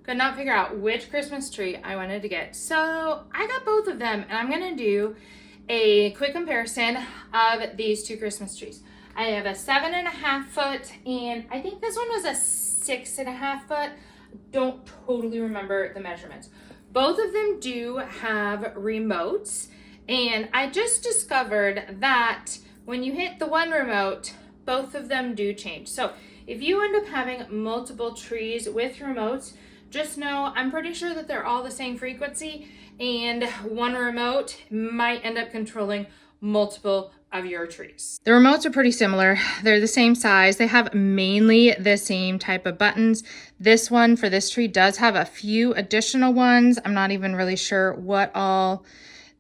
Could not figure out which Christmas tree I wanted to get. So I got both of them, and I'm gonna do a quick comparison of these two Christmas trees. I have a 7.5 foot, and I think this one was a 6.5 foot. Don't totally remember the measurements. Both of them do have remotes, and I just discovered that when you hit the one remote, both of them do change. So if you end up having multiple trees with remotes, just know I'm pretty sure that they're all the same frequency, and one remote might end up controlling multiple of your trees. The remotes are pretty similar. They're the same size. They have mainly the same type of buttons. This one for this tree does have a few additional ones. I'm not even really sure what all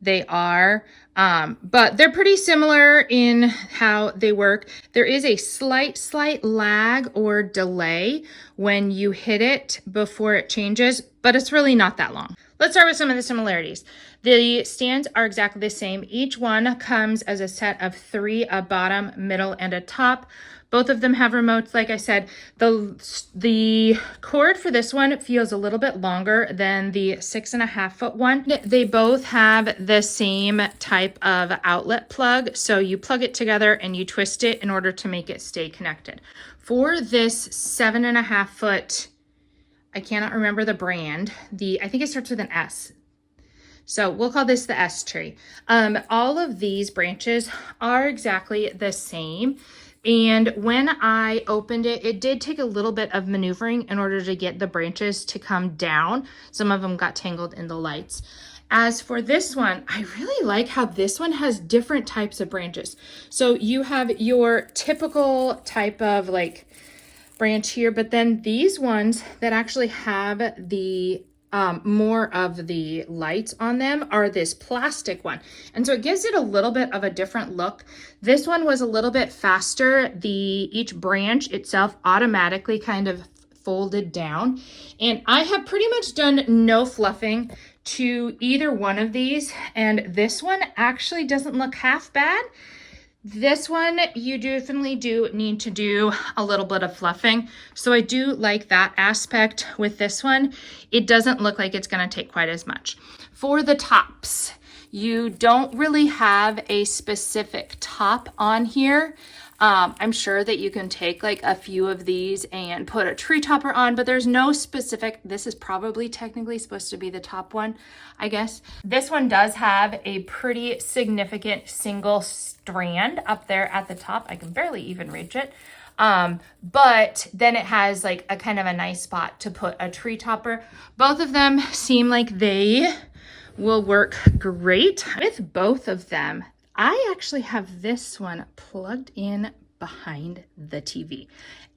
they are, but they're pretty similar in how they work. There is a slight lag or delay when you hit it before it changes, but it's really not that long. Let's start with some of the similarities. The stands are exactly the same. Each one comes as a set of 3, a bottom, middle, and a top. Both of them have remotes. Like I said, the cord for this one feels a little bit longer than the 6.5 foot one. They both have the same type of outlet plug. So you plug it together and you twist it in order to make it stay connected. For this 7.5 foot, I cannot remember the brand. I think it starts with an S. So we'll call this the S tree. All of these branches are exactly the same. And when I opened it, it did take a little bit of maneuvering in order to get the branches to come down. Some of them got tangled in the lights. As for this one, I really like how this one has different types of branches. So you have your typical type of like branch here, but then these ones that actually have the more of the lights on them are this plastic one. And so it gives it a little bit of a different look. This one was a little bit faster. Each branch itself automatically kind of folded down. And I have pretty much done no fluffing to either one of these. And this one actually doesn't look half bad. This one, you definitely do need to do a little bit of fluffing. So I do like that aspect with this one. It doesn't look like it's going to take quite as much. For the tops, you don't really have a specific top on here. I'm sure that you can take like a few of these and put a tree topper on, but there's no specific. This is probably technically supposed to be the top one, I guess. This one does have a pretty significant single strand up there at the top. I can barely even reach it. But then it has like a kind of a nice spot to put a tree topper. Both of them seem like they will work great with both of them. I actually have this one plugged in behind the TV,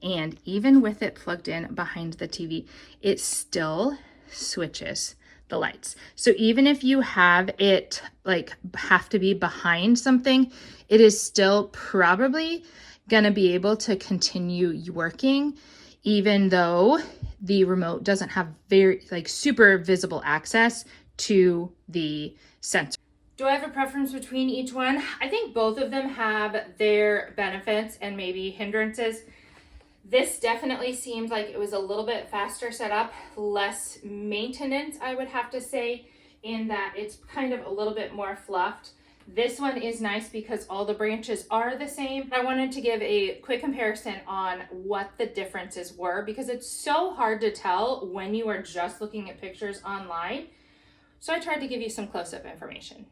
and even with it plugged in behind the TV, it still switches the lights. So even if you have it like have to be behind something, it is still probably gonna be able to continue working, even though the remote doesn't have very like super visible access to the sensor. Do I have a preference between each one? I think both of them have their benefits and maybe hindrances. This definitely seemed like it was a little bit faster setup, less maintenance, I would have to say, in that it's kind of a little bit more fluffed. This one is nice because all the branches are the same. I wanted to give a quick comparison on what the differences were because it's so hard to tell when you are just looking at pictures online. So I tried to give you some close-up information.